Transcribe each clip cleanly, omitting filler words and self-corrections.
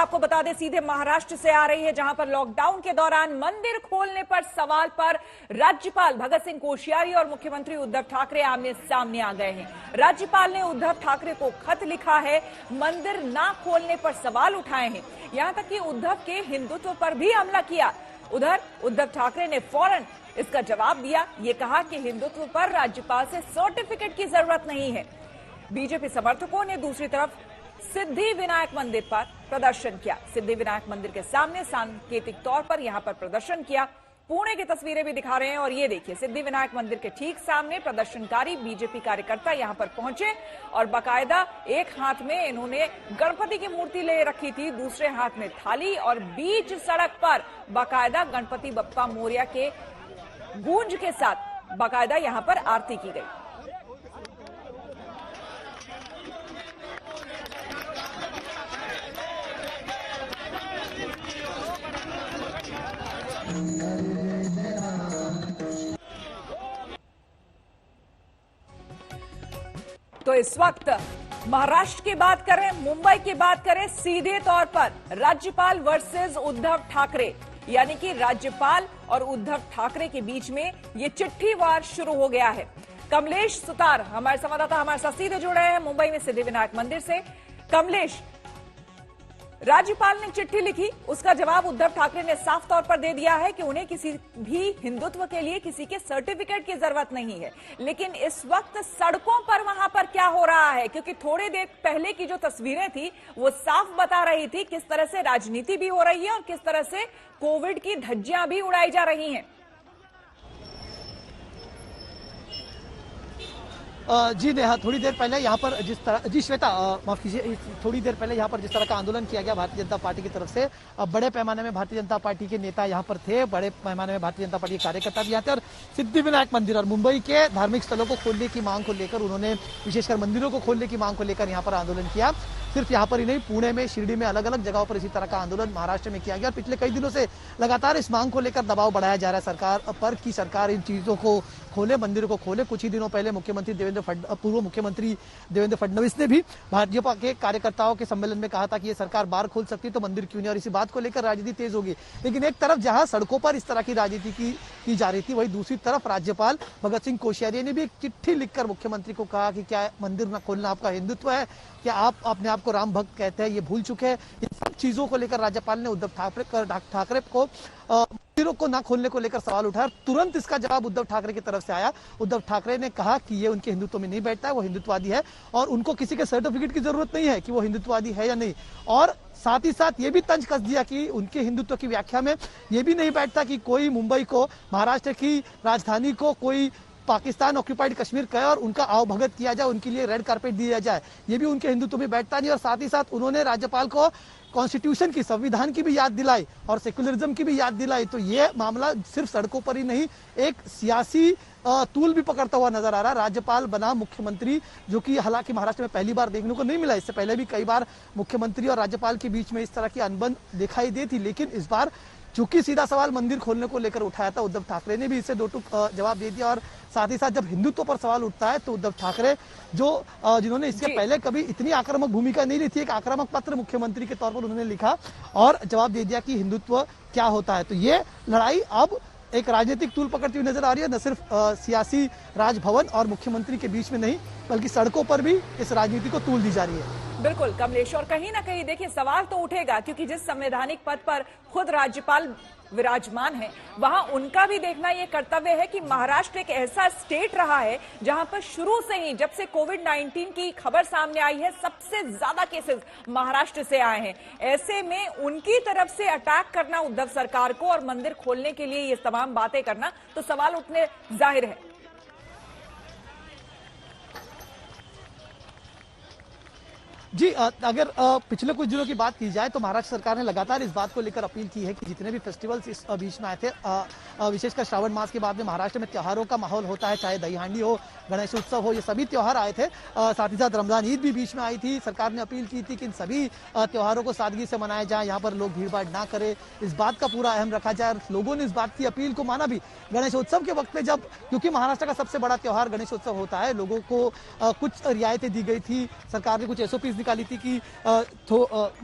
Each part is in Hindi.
आपको बता दें सीधे महाराष्ट्र से आ रही है, जहां पर लॉकडाउन के दौरान मंदिर खोलने पर सवाल पर राज्यपाल भगत सिंह कोश्यारी और मुख्यमंत्री उद्धव ठाकरे आमने सामने आ गए हैं। राज्यपाल ने उद्धव ठाकरे को खत लिखा है, मंदिर ना खोलने पर सवाल उठाए हैं, यहां तक कि उद्धव के हिंदुत्व पर भी हमला किया। उधर उद्धव ठाकरे ने फौरन इसका जवाब दिया, ये कहा कि हिंदुत्व पर राज्यपाल से सर्टिफिकेट की जरूरत नहीं है। बीजेपी समर्थकों ने दूसरी तरफ सिद्धि विनायक मंदिर पर प्रदर्शन किया। सिद्धि विनायक मंदिर के सामने सांकेतिक तौर पर यहां पर प्रदर्शन किया। पुणे की तस्वीरें भी दिखा रहे हैं और ये देखिए सिद्धि विनायक मंदिर के ठीक सामने प्रदर्शनकारी बीजेपी कार्यकर्ता यहां पर पहुंचे और बाकायदा एक हाथ में इन्होंने गणपति की मूर्ति ले रखी थी, दूसरे हाथ में थाली, और बीच सड़क पर बाकायदा गणपति बप्पा मोरया के गूंज के साथ बाकायदा यहां पर आरती की गई। तो इस वक्त महाराष्ट्र की बात करें, मुंबई की बात करें, सीधे तौर पर राज्यपाल वर्सेस उद्धव ठाकरे, यानी कि राज्यपाल और उद्धव ठाकरे के बीच में यह चिट्ठी वार शुरू हो गया है। कमलेश सुतार हमारे संवाददाता हमारे साथ सीधे जुड़े हैं मुंबई में सिद्धि विनायक मंदिर से। कमलेश, राज्यपाल ने चिट्ठी लिखी, उसका जवाब उद्धव ठाकरे ने साफ तौर पर दे दिया है कि उन्हें किसी भी हिंदुत्व के लिए किसी के सर्टिफिकेट की जरूरत नहीं है। लेकिन इस वक्त सड़कों पर वहां पर क्या हो रहा है, क्योंकि थोड़ी देर पहले की जो तस्वीरें थी वो साफ बता रही थी किस तरह से राजनीति भी हो रही है और किस तरह से कोविड की धज्जियां भी उड़ाई जा रही हैं। जी नेहा, थोड़ी देर पहले यहाँ पर जिस तरह, जी श्वेता माफ कीजिए, थोड़ी देर पहले यहाँ पर जिस तरह का आंदोलन किया गया भारतीय जनता पार्टी की तरफ से, बड़े पैमाने में भारतीय जनता पार्टी के नेता यहाँ पर थे, बड़े पैमाने में भारतीय जनता पार्टी के कार्यकर्ता भी यहाँ थे और सिद्धि विनायक मंदिर और मुंबई के धार्मिक स्थलों को खोलने की मांग को लेकर, उन्होंने विशेषकर मंदिरों को खोलने की मांग को लेकर यहाँ पर आंदोलन किया। सिर्फ यहाँ पर ही नहीं, पुणे में, शिरडी में, अलग अलग जगहों पर इसी तरह का आंदोलन महाराष्ट्र में किया गया और पिछले कई दिनों से लगातार इस मांग को लेकर दबाव बढ़ाया जा रहा है सरकार पर कि सरकार इन चीजों को खोले, मंदिरों को खोले। कुछ ही दिनों पहले पूर्व मुख्यमंत्री देवेंद्र फडणवीस ने भी भाजपा के कार्यकर्ताओं के सम्मेलन में कहा था कि ये सरकार बार खोल सकती है तो मंदिर क्यों नहीं, और इसी बात को लेकर राजनीति तेज होगी। लेकिन एक तरफ जहां सड़कों पर इस तरह की राजनीति की जा रही थी, वहीं दूसरी तरफ राज्यपाल भगत सिंह कोश्यारी ने भी एक चिट्ठी लिखकर मुख्यमंत्री को कहा कि क्या मंदिर न खोलना आपका हिंदुत्व है, क्या आप अपने आप को राम भक्त कहते हैं, ये भूल चुके हैं। इन सब चीजों को लेकर राज्यपाल ने उद्धव ठाकरे को मंदिरों को ना खोलने को लेकर सवाल उठाया। तुरंत इसका जवाब उद्धव ठाकरे की तरफ से आया। उद्धव ठाकरे ने कहा कि ये उनके हिंदुत्व में नहीं बैठता है, वो हिंदुत्ववादी है और उनको किसी के सर्टिफिकेट की जरूरत नहीं है कि वो हिंदुत्ववादी है या नहीं। और साथ ही साथ ये भी तंज कस दिया कि उनके हिंदुत्व की व्याख्या में ये भी नहीं बैठता कि कोई मुंबई को, महाराष्ट्र की राजधानी को कोई पाकिस्तान ऑक्यूपाइड कश्मीर कहे और उनका आवभगत किया जाए, उनके लिए रेड कार्पेट दिया जाए, ये भी उनके हिंदुत्व में बैठता नहीं। और साथ ही साथ उन्होंने राज्यपाल को कॉन्स्टिट्यूशन की, संविधान की भी याद दिलाई और सेक्युलरिज्म की भी याद दिलाई। तो ये मामला सिर्फ सड़कों पर ही नहीं, एक सियासी तूल भी पकड़ता हुआ नजर आ रहा है। राज्यपाल बना मुख्यमंत्री, जो कि हालांकि महाराष्ट्र में पहली बार देखने को नहीं मिला, इससे पहले भी कई बार मुख्यमंत्री और राज्यपाल के बीच में इस तरह की अनबन दिखाई दी थी। लेकिन इस बार चूंकि सीधा सवाल मंदिर खोलने को लेकर उठाया था, उद्धव ठाकरे ने भी इससे दो टूक जवाब दे दिया। और साथ ही साथ जब हिंदुत्व पर सवाल उठता है तो उद्धव ठाकरे, जिन्होंने इसके पहले कभी इतनी आक्रामक भूमिका नहीं ली थी, एक आक्रामक पत्र मुख्यमंत्री के तौर पर उन्होंने लिखा और जवाब दे दिया कि हिंदुत्व क्या होता है। तो ये लड़ाई अब एक राजनीतिक तूल पकड़ती हुई नजर आ रही है, न सिर्फ सियासी राजभवन और मुख्यमंत्री के बीच में नहीं, बल्कि सड़कों पर भी इस राजनीति को तूल दी जा रही है। बिल्कुल कमलेश, और कहीं ना कहीं देखिए सवाल तो उठेगा, क्योंकि जिस संवैधानिक पद पर खुद राज्यपाल विराजमान है, वहां उनका भी देखना यह कर्तव्य है कि महाराष्ट्र एक ऐसा स्टेट रहा है जहां पर शुरू से ही, जब से कोविड-19 की खबर सामने आई है, सबसे ज्यादा केसेस महाराष्ट्र से आए हैं। ऐसे में उनकी तरफ से अटैक करना उद्धव सरकार को और मंदिर खोलने के लिए ये तमाम बातें करना, तो सवाल उठने जाहिर है। जी, अगर पिछले कुछ दिनों की बात की जाए तो महाराष्ट्र सरकार ने लगातार इस बात को लेकर अपील की है कि जितने भी फेस्टिवल्स इस बीच में आए थे, विशेषकर श्रावण मास के बाद में महाराष्ट्र में त्योहारों का माहौल होता है, चाहे दही हांडी हो, गणेश उत्सव हो, ये सभी त्योहार आए थे। साथ ही साथ रमजान ईद भी बीच में आई थी। सरकार ने अपील की थी कि इन सभी त्योहारों को सादगी से मनाया जाए, यहाँ पर लोग भीड़ भाड़ ना करें, इस बात का पूरा अहम रखा जाए। लोगों ने इस बात की अपील को माना भी। गणेशोत्सव के वक्त में, जब क्योंकि महाराष्ट्र का सबसे बड़ा त्योहार गणेशोत्सव होता है, लोगों को कुछ रियायतें दी गई थी, सरकार ने कुछ SOPs निकाली थी कि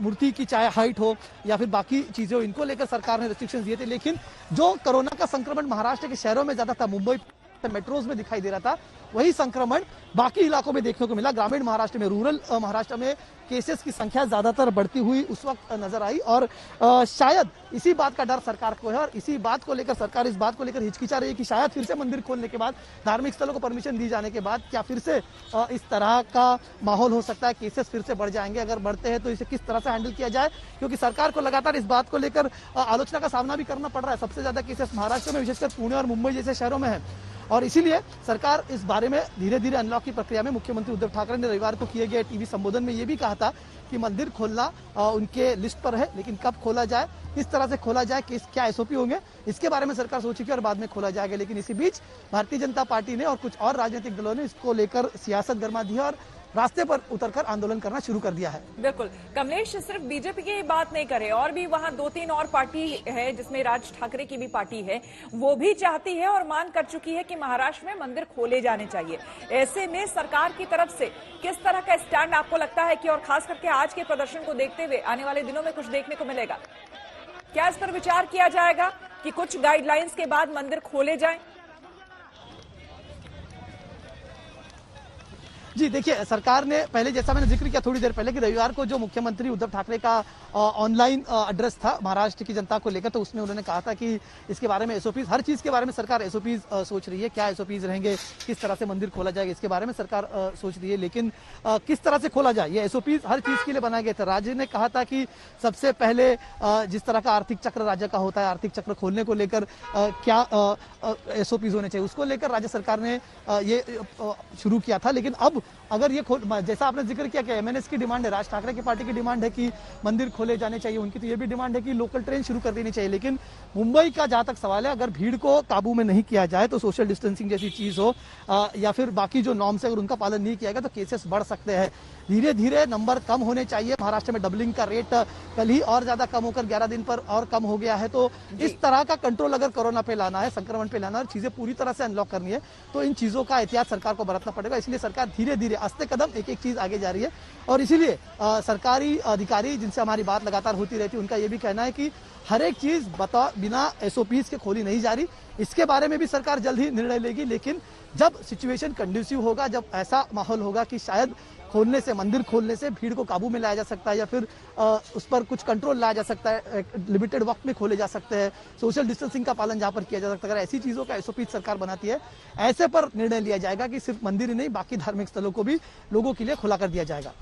मूर्ति की चाहे हाइट हो या फिर बाकी चीजें हो, इनको लेकर सरकार ने रिस्ट्रिक्शन दिए थे। लेकिन जो कोरोना का संक्रमण महाराष्ट्र के शहरों में ज्यादा था, मुंबई मेट्रोज में दिखाई दे रहा था, वही संक्रमण बाकी इलाकों में देखने को मिला। ग्रामीण महाराष्ट्र में, रूरल महाराष्ट्र में केसेस की संख्या ज्यादातर बढ़ती हुई उस वक्त नजर आई और शायद इसी बात का डर सरकार को है और इसी बात को लेकर सरकार इस बात को लेकर हिचकिचा रही है कि शायद फिर से मंदिर खोलने के बाद, धार्मिक स्थलों को परमिशन दी जाने के बाद क्या फिर से इस तरह का माहौल हो सकता है, केसेस फिर से बढ़ जाएंगे। अगर बढ़ते हैं तो इसे किस तरह से हैंडल किया जाए, क्योंकि सरकार को लगातार इस बात को लेकर आलोचना का सामना भी करना पड़ रहा है। सबसे ज्यादा केसेस महाराष्ट्र में, विशेषकर पुणे और मुंबई जैसे शहरों में है और इसीलिए सरकार इस बारे में धीरे धीरे अनलॉक की प्रक्रिया में, मुख्यमंत्री उद्धव ठाकरे ने रविवार को किए गए टीवी संबोधन में ये भी कहा था कि मंदिर खोलना उनके लिस्ट पर है, लेकिन कब खोला जाए, किस तरह से खोला जाए, क्या एसओपी होंगे, इसके बारे में सरकार सोचेगी और बाद में खोला जाएगा। लेकिन इसी बीच भारतीय जनता पार्टी ने और कुछ और राजनीतिक दलों ने इसको लेकर सियासत गरमा दी है और रास्ते पर उतरकर आंदोलन करना शुरू कर दिया है। बिल्कुल कमलेश, सिर्फ बीजेपी की बात नहीं करे, और भी वहां 2-3 और पार्टी है जिसमें राज ठाकरे की भी पार्टी है, वो भी चाहती है और मांग कर चुकी है कि महाराष्ट्र में मंदिर खोले जाने चाहिए। ऐसे में सरकार की तरफ से किस तरह का स्टैंड आपको लगता है कि, और खास करके आज के प्रदर्शन को देखते हुए आने वाले दिनों में कुछ देखने को मिलेगा? क्या इस पर विचार किया जाएगा कि कुछ गाइडलाइंस के बाद मंदिर खोले जाएं? जी देखिए, सरकार ने पहले, जैसा मैंने जिक्र किया थोड़ी देर पहले, कि रविवार को जो मुख्यमंत्री उद्धव ठाकरे का ऑनलाइन एड्रेस था महाराष्ट्र की जनता को लेकर, तो उसमें उन्होंने कहा था कि इसके बारे में एसओपीज, हर चीज के बारे में सरकार एसओपीज सोच रही है, क्या एसओपीज रहेंगे, किस तरह से मंदिर खोला जाएगा, इसके बारे में सरकार सोच रही है। लेकिन किस तरह से खोला जाए, ये एसओपीज हर चीज के लिए बनाए गए थे। राज्य ने कहा था कि सबसे पहले जिस तरह का आर्थिक चक्र राज्य का होता है, आर्थिक चक्र खोलने को लेकर क्या एसओपीज होने चाहिए, उसको लेकर राज्य सरकार ने ये शुरू किया था। लेकिन अब अगर ये जैसा आपने जिक्र किया कि एमएनएस की डिमांड है, राज ठाकरे की पार्टी की डिमांड है कि मंदिर खोले जाने चाहिए, उनकी तो ये भी डिमांड है कि लोकल ट्रेन शुरू कर देनी चाहिए। लेकिन मुंबई का जहां तक सवाल है, अगर भीड़ को काबू में नहीं किया जाए तो सोशल डिस्टेंसिंग जैसी चीज हो या फिर बाकी जो नॉर्म्स है, अगर उनका पालन नहीं किया गया तो केसेस बढ़ सकते हैं। धीरे धीरे नंबर कम होने चाहिए। महाराष्ट्र में डबलिंग का रेट कल ही और ज्यादा कम होकर 11 दिन पर और कम हो गया है। तो इस तरह का कंट्रोल अगर कोरोना पे लाना है, संक्रमण पे लाना है और चीजें पूरी तरह से अनलॉक करनी है, तो इन चीजों का एहतियात सरकार को बरतना पड़ेगा। इसलिए सरकार धीरे धीरे आस्ते कदम एक एक चीज आगे जा रही है और इसीलिए सरकारी अधिकारी जिनसे हमारी बात लगातार होती रहती है, उनका ये भी कहना है कि हर एक चीज बिना एसओपीज के खोली नहीं जा रही। इसके बारे में भी सरकार जल्द ही निर्णय लेगी, लेकिन जब सिचुएशन कंड्यूसिव होगा, जब ऐसा माहौल होगा कि शायद खोलने से, मंदिर खोलने से भीड़ को काबू में लाया जा सकता है या फिर उस पर कुछ कंट्रोल लाया जा सकता है, लिमिटेड वक्त में खोले जा सकते हैं, सोशल डिस्टेंसिंग का पालन जहां पर किया जा सकता है, अगर ऐसी चीजों का एसओपी सरकार बनाती है, ऐसे पर निर्णय लिया जाएगा कि सिर्फ मंदिर ही नहीं, बाकी धार्मिक स्थलों को भी लोगों के लिए खुला कर दिया जाएगा।